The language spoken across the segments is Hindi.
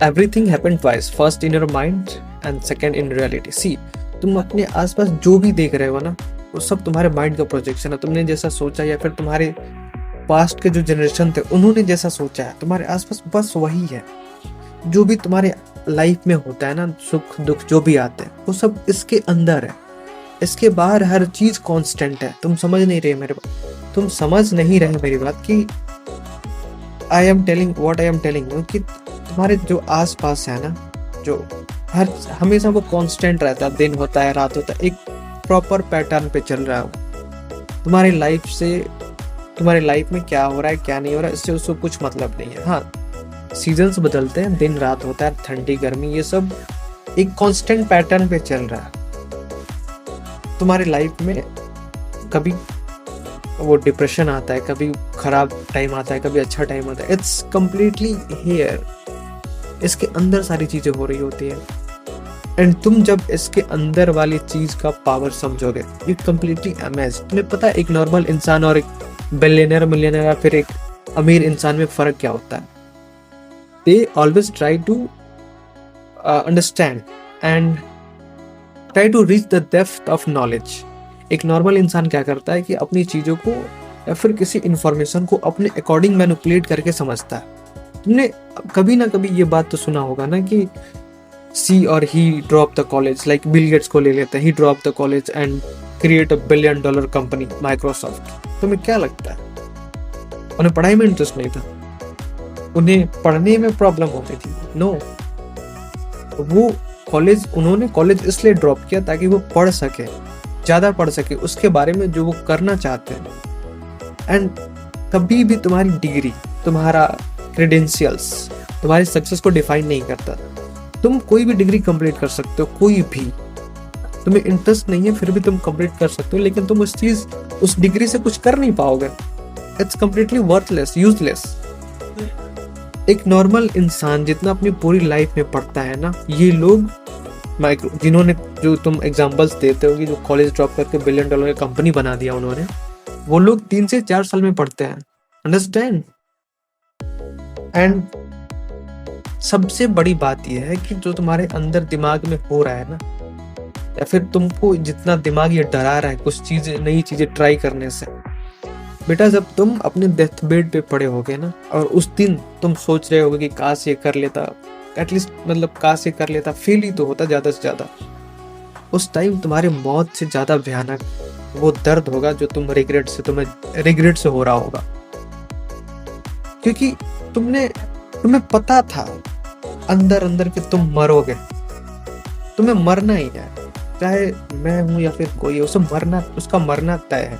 Everything happen twice, first in your mind and second in reality. See, तुम अपने आसपास जो भी देख रहे हो ना, वो सब तुम्हारे माइंड का प्रोजेक्शन है। तुमने जैसा सोचा या फिर तुम्हारे पास्ट के जो जनरेशन थे उन्होंने जैसा सोचा है, तुम्हारे आसपास बस वही है। जो भी तुम्हारे लाइफ में होता है ना, सुख दुख जो भी आते हैं, वो सब इसके अंदर है। इसके बाहर हर चीज कांस्टेंट है। तुम समझ नहीं रहे मेरे बात, तुम समझ नहीं रहे मेरी बात कि आई एम टेलिंग यू कि तुम्हारे जो आस पास है ना, जो हर हमेशा वो कांस्टेंट रहता है। दिन होता है, रात होता है, एक प्रॉपर पैटर्न पे चल रहा है। तुम्हारी लाइफ से, तुम्हारी लाइफ में क्या हो रहा है क्या नहीं हो रहा है, इससे उसको कुछ मतलब नहीं है। हाँ, सीजन्स बदलते हैं, दिन रात होता है, ठंडी गर्मी, ये सब एक कांस्टेंट पैटर्न पे चल रहा है। तुम्हारी लाइफ में कभी वो डिप्रेशन आता है, कभी खराब टाइम आता है, कभी अच्छा टाइम आता है। इट्स कम्प्लीटली हियर, इसके अंदर सारी चीजें हो रही होती है। एंड तुम जब इसके अंदर वाली चीज का पावर समझोगे, यू कम्प्लीटली अमेज। तुम्हें पता है एक नॉर्मल इंसान और एक बिलियनर मिलियनर या फिर एक अमीर इंसान में फर्क क्या होता है? They always try to understand and try to reach the depth of knowledge. एक नॉर्मल इंसान क्या करता है कि अपनी चीजों को या फिर किसी इंफॉर्मेशन को अपने अकॉर्डिंग मैनिपुलेट करके समझता है। तुमने कभी ना कभी ये बात तो सुना होगा ना कि सी और he drop the college, like Bill Gates को ले लेते हैं, he drop the college and create a $1 billion company Microsoft. तुम्हें क्या लगता है? उन्हें पढ़ाई में इंटरेस्ट नहीं था, उन्हें पढ़ने में प्रॉब्लम होती थी? नो, वो उन्होंने कॉलेज इसलिए ड्रॉप किया ताकि वो पढ़ सके, ज्यादा पढ़ सके उसके बारे में जो वो करना चाहते हैं। एंड कभी भी तुम्हारी डिग्री, तुम्हारा क्रेडेंशियल्स तुम्हारी सक्सेस को डिफाइन नहीं करता। तुम कोई भी डिग्री कंप्लीट कर सकते हो, कोई भी, तुम्हें इंटरेस्ट नहीं है फिर भी तुम कंप्लीट कर सकते हो, लेकिन तुम उस डिग्री से कुछ कर नहीं पाओगे। It's completely worthless, useless. एक नॉर्मल इंसान जितना अपनी पूरी लाइफ में पढ़ता है ना, ये लोग जिन्होंने, जो तुम एग्जांपल्स देते हो कि जो कॉलेज ड्रॉप करके $1 बिलियन की कंपनी बना दिया उन्होंने, वो लोग 3 से 4 साल में पढ़ते हैं। अंडरस्टैंड? एंड सबसे बड़ी बात यह है कि जो तुम्हारे अंदर दिमाग में हो रहा है ना, या फिर तुमको जितना दिमाग ये डरा रहा है कुछ चीजें, नई चीजें ट्राई करने से, बेटा जब तुम अपने डेथ बेड पे पड़े होगे ना, और उस दिन तुम सोच रहे होगे कि काश ये कर लेता, एटलीस्ट मतलब काश ये कर लेता, फेल ही तो होता ज्यादा से ज्यादा, उस टाइम तुम्हारी मौत से ज्यादा भयानक वो दर्द होगा जो तुम्हें रिग्रेट से हो रहा होगा। क्योंकि तुम्हें पता था अंदर अंदर कि तुम मरोगे, तुम्हें मरना ही है, चाहे मैं हूं या फिर कोई है, उसका मरना तय है।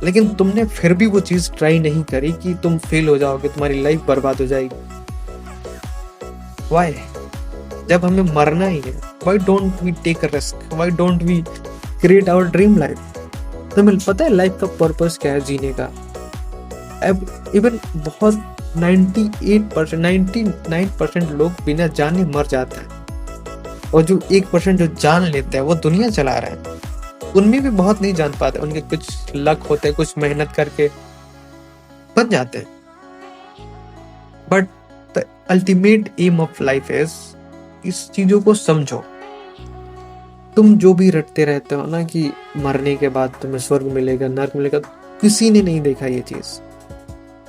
लेकिन तुमने फिर भी वो चीज ट्राई नहीं करी कि तुम फेल हो जाओगे, तुम्हारी लाइफ बर्बाद हो जाएगी। व्हाई? जब हमें मरना ही है, why don't we take a risk? Why don't we create our dream life? तुम्हें पता है लाइफ का पर्पस क्या है जीने का? अब इवन बहुत 99% लोग बिना जाने मर जाते हैं, और जो 1% जो जान लेते हैं वो दुनिया चला रहे हैं। उनमें भी बहुत नहीं जान पाते, उनके कुछ लक होते हैं, कुछ मेहनत करके बन जाते हैं। But the ultimate aim of life is, इस चीजों को समझो। तुम जो भी रटते रहते हो ना कि मरने के बाद तुम्हें स्वर्ग मिलेगा, नर्क मिलेगा, किसी ने नहीं देखा ये चीज।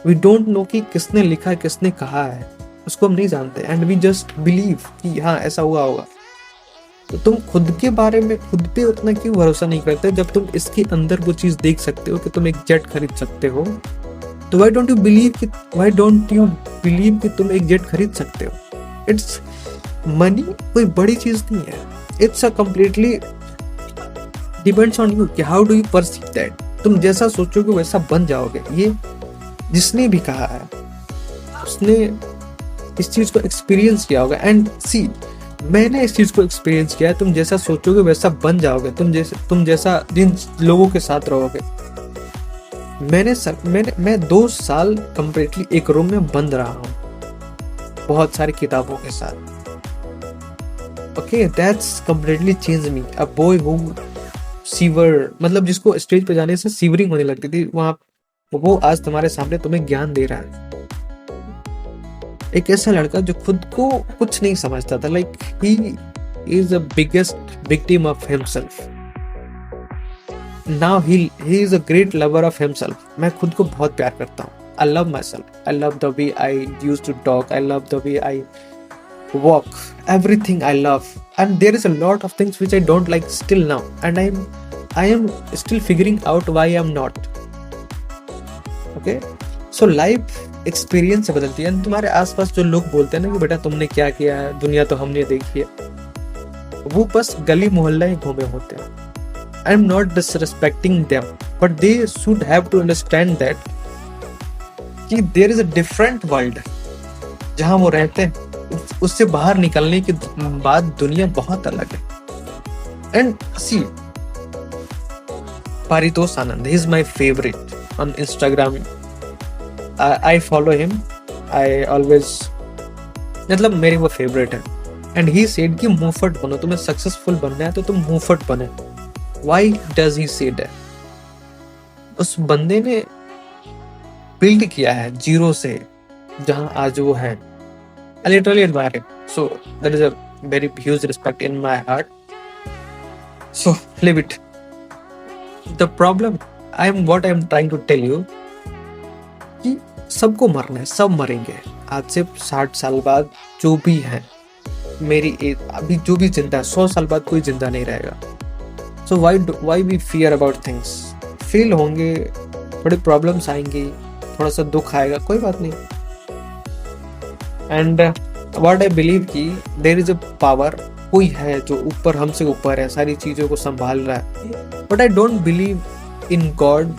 वी डोंट नो कि किसने लिखा है, किसने कहा है, उसको हम नहीं जानते। एंड वी जस्ट बिलीव कि हाँ ऐसा हुआ होगा। तो तुम खुद के बारे में खुद पे उतना क्यों भरोसा नहीं करते? जब तुम इसके अंदर वो चीज देख सकते हो कि तुम एक जेट खरीद सकते हो, तो व्हाई डोंट यू बिलीव कि तुम एक जेट खरीद सकते हो? इट्स मनी कोई बड़ी चीज नहीं है। It's a completely depends on you कि how do you perceive that. तुम जैसा सोचोगे वैसा बन जाओगे। ये जिसने भी कहा है उसने इस चीज को एक्सपीरियंस किया होगा। एंड सी, मैंने इस चीज को एक्सपीरियंस किया है। तुम जैसा सोचोगे वैसा बन जाओगे। तुम जैसा जिन लोगों के साथ रहोगे। मैं 2 साल कंप्लीटली एक रूम में बंद रहा हूँ, बहुत सारी किताबों के साथ। Okay, that's completely change me. A boy who sewer, मतलब जिसको स्टेज पे जाने से सीवरिंग होने लगती थी, वो आज तुम्हारे सामने तुम्हें ज्ञान दे रहा है। एक ऐसा लड़का जो खुद को कुछ नहीं समझता था, like he is the biggest victim of himself. Now he is a great lover of himself. मैं खुद को बहुत प्यार करता हूँ। I love myself, I love the way I use to talk, I love the way I walk, everything I love, and there is a lot of things which I don't like still now, and I am still figuring out why I'm not okay. So life experience से बदलती है। तुम्हारे आसपास जो लोग बोलते हैं ना कि बेटा तुमने क्या किया है, दुनिया तो हमने देखी है, वो बस गली मोहल्ला ही घूमे होते हैं। I am not disrespecting them, but they should have to understand that कि there is a different world जहाँ वो रहते हैं, उससे बाहर निकलने के बाद दुनिया बहुत अलग है। And see Paritosh Anand, he is my favourite on Instagram. I follow him, I always, मतलब मेरे वो फेवरेट है। एंड ही सेड कि मुंहफट बनो, तुम्हें सक्सेसफुल बनना है तो तुम मुंहफट बने। Why does he say that? उस बंदे ने बिल्ड किया है जीरो से जहां आज वो है। I literally admire him. So there is a very huge respect in my heart. So leave it. The problem, what I am trying to tell you कि सबको मरना है, सब मरेंगे। आज से 60 साल बाद जो भी है, मेरी एज अभी जो भी जिंदा है, 100 साल बाद कोई जिंदा नहीं रहेगा। So why we fear about things? Fail होंगे, थोड़ी प्रॉब्लम्स आएंगी, थोड़ा सा दुख आएगा, कोई बात नहीं। एंड व्हाट आई बिलीव कि देयर इज अ पावर, कोई है जो ऊपर, हमसे ऊपर है, सारी चीज़ों को संभाल रहा है। But I don't believe in God,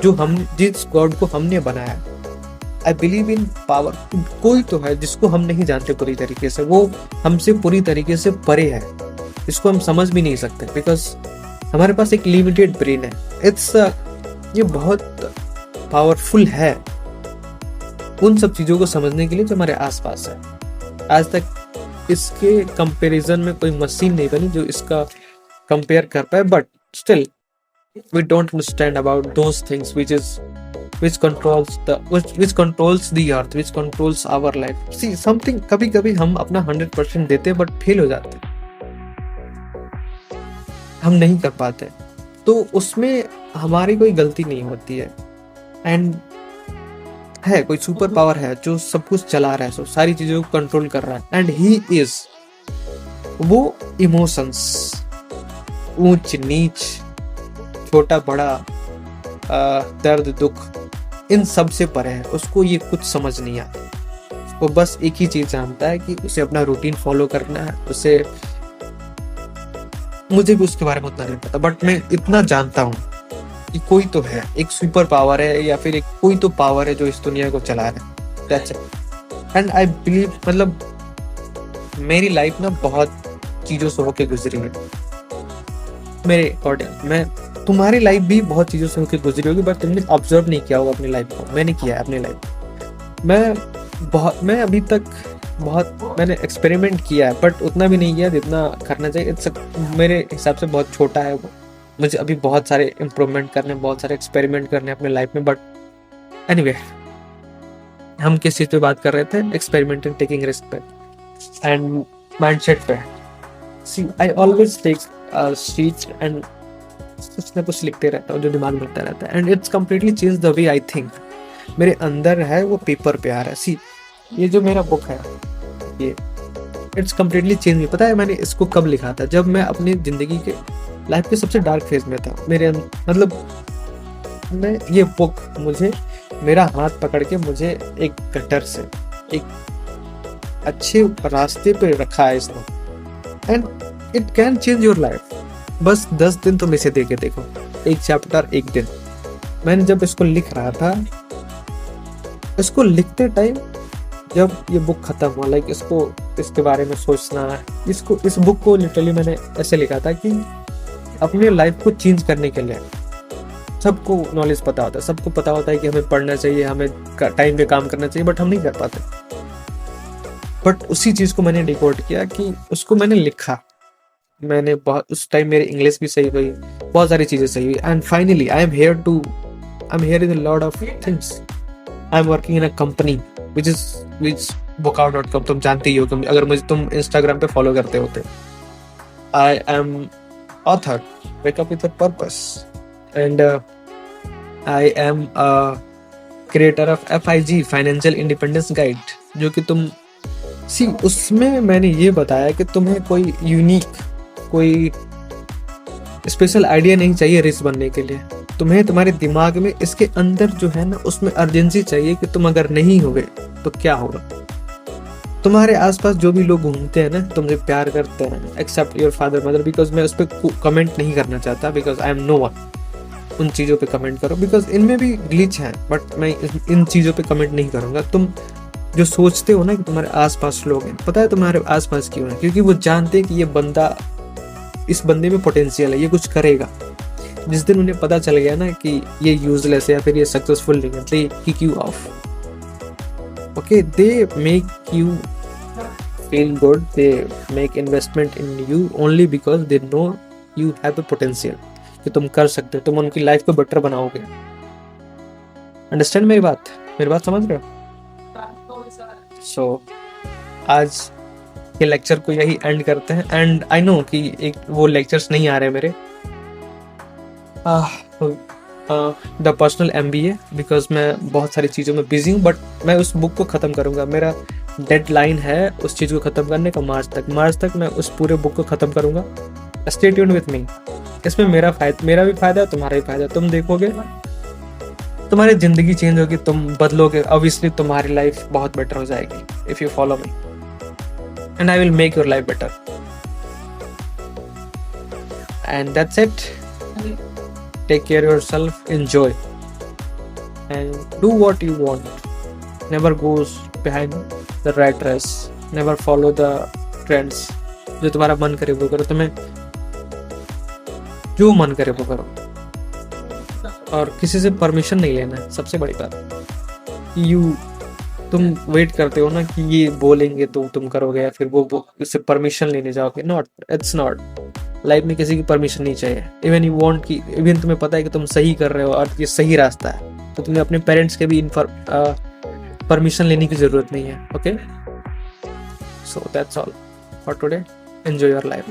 जो हम जिस गॉड को हमने बनाया। आई बिलीव इन पावर, कोई तो है जिसको हम नहीं जानते पूरी तरीके से, वो हमसे पूरी तरीके से परे है, इसको हम समझ भी नहीं सकते बिकॉज हमारे पास एक लिमिटेड ब्रेन है। ये बहुत पावरफुल है उन सब चीज़ों को समझने के लिए जो हमारे आसपास है। आज तक इसके कंपैरिजन में कोई मशीन नहीं बनी जो इसका कंपेयर कर पाए, but still we don't understand about those things which controls the earth, which controls our life. See something, कभी कभी हम अपना 100% देते हैं बट फेल हो जाते हैं, हम नहीं कर पाते, तो उसमें हमारी कोई गलती नहीं होती है। एंड है कोई सुपर पावर है जो सब कुछ चला रहा है, सब सारी चीजों को कंट्रोल कर रहा है। एंड ही इज, वो इमोशंस, ऊंच नीच, छोटा बड़ा, दर्द दुख, इन सब से परे है। उसको ये कुछ समझ नहीं आता। वो बस एक ही चीज जानता है कि उसे अपना रूटीन फॉलो करना है। उसे, मुझे भी उसके बारे में उतना नहीं पता, बट मैं इतना जानता हूँ कि कोई तो है, एक सुपर पावर है या फिर एक कोई तो पावर है जो इस दुनिया को चला रहा है। That's it. And I believe, मतलब मेरी लाइफ ना बहुत चीज़ों से होके गुजरी है मेरे अकॉर्डिंग। मैं, तुम्हारी लाइफ भी बहुत चीज़ों से होके गुजरी होगी, बट तुमने ऑब्जर्व नहीं किया होगा अपनी लाइफ को। मैंने किया है अपनी लाइफ। मैं अभी तक बहुत मैंने एक्सपेरिमेंट किया है, बट उतना भी नहीं किया जितना करना चाहिए। मेरे हिसाब से बहुत छोटा है वो। मुझे अभी बहुत सारे इम्प्रूवमेंट करने, बहुत सारे एक्सपेरिमेंट करने अपने लाइफ में। बट एनीवे, हम किस चीज़ पे बात कर रहे थे? एक्सपेरिमेंटिंग, टेकिंग रिस्क पे एंड माइंडसेट पे। See I always take sheet and कुछ ना कुछ लिखते रहता हूँ जो दिमाग में रहता रहता है। And it's completely change the way I think. मेरे अंदर है वो पेपर पे आ रहा है। सी ये जो मेरा बुक है, ये इट्स कम्प्लीटली चेंज। पता है मैंने इसको कब लिखा था? जब मैं अपनी ज़िंदगी के लाइफ के सबसे डार्क फेज में था। मेरे मतलब मैं, ये बुक मुझे, मेरा हाथ पकड़ के मुझे एक गटर से एक अच्छे रास्ते पे रखा है इसने। And it can change your life. बस 10 दिन तुम इसे दे के देखो, एक चैप्टर एक दिन। मैंने जब इसको लिख रहा था, इसको लिखते टाइम जब ये बुक खत्म हुआ, लाइक इसके बारे में सोचना, इस बुक को लिटरली मैंने ऐसे लिखा था कि अपने लाइफ को चेंज करने के लिए सबको नॉलेज पता होता है, सबको पता होता है कि हमें पढ़ना चाहिए, हमें टाइम पे काम करना चाहिए, बट हम नहीं कर पाते। बट उसी चीज़ को मैंने डिकोड किया कि उसको मैंने लिखा। मैंने बहुत, उस टाइम मेरी इंग्लिश भी सही हुई, बहुत सारी चीज़ें सही हुई। And finally I am here in a lot of things. I am working in a company which Bookout.com तुम जानते ही हो, अगर मुझे तुम इंस्टाग्राम पे फॉलो करते होते। I am author, wake up with a purpose, and I am a creator of FIG, Financial Independence Guide, जो कि तुम उसमें मैंने ये बताया कि तुम्हें कोई यूनिक, कोई स्पेशल आइडिया नहीं चाहिए रिच बनने के लिए। तुम्हें तुम्हारे दिमाग में इसके अंदर जो है ना, उसमें अर्जेंसी चाहिए कि तुम अगर नहीं होगे तो क्या होगा। तुम्हारे आसपास जो भी लोग घूमते हैं ना, तुमसे प्यार करते हैं, except your father mother, because मैं उस पर कमेंट नहीं करना चाहता, because I am no one. उन चीज़ों पे कमेंट करो, बिकॉज इनमें भी ग्लिच है, बट मैं इन चीज़ों पे कमेंट नहीं करूँगा। तुम जो सोचते हो ना कि तुम्हारे आसपास लोग हैं, पता है तुम्हारे आसपास क्यों है? क्योंकि वो जानते हैं कि ये बंदा, इस बंदे में पोटेंशियल है, ये कुछ करेगा। जिस दिन उन्हें पता चल गया ना कि ये यूजलेस है या फिर ये सक्सेसफुल नहीं है, दे kick you of. Okay, they make you feel good, they make investment in you only because they know you have the potential, कि तुम कर सकते हो, तुम उनकी लाइफ को बेटर बनाओगे। अंडरस्टैंड मेरी बात समझ रहे हो? सो आज के लेक्चर को यही एंड करते हैं। एंड आई नो कि एक वो लेक्चर्स नहीं आ रहे मेरे द पर्सनल MBA, बिकॉज मैं बहुत सारी चीज़ों में बिजी हूँ, बट मैं उस बुक को ख़त्म करूँगा। मेरा डेडलाइन है उस चीज़ को ख़त्म करने का मार्च तक मैं उस पूरे बुक को ख़त्म करूँगा। Stay tuned with me. इसमें मेरा भी फ़ायदा है, तुम्हारा भी फ़ायदा। तुम देखोगे तुम्हारी ज़िंदगी चेंज होगी, तुम बदलोगे, ऑब्वियसली तुम्हारी लाइफ बहुत बेटर हो जाएगी if you follow me, and I will make your life better. And that's it. Take care of yourself, enjoy, and do what you want. Never goes behind the rat race. Never follow the trends. जो तुम्हारा मन करे वो करो, तुम्हें जो मन करे वो करो, और किसी से परमिशन नहीं लेना है। सबसे बड़ी बात, तुम वेट करते हो ना कि ये बोलेंगे तो तुम करोगे, या फिर वो इससे परमिशन लेने जाओगे। Not, it's not. लाइफ में किसी की परमिशन नहीं चाहिए। इवन यू वांट कि, इवन तुम्हें पता है कि तुम सही कर रहे हो और ये सही रास्ता है, तो तुम्हें अपने पेरेंट्स के भी परमिशन लेने की जरूरत नहीं है। Okay, so that's all for today. Enjoy your life.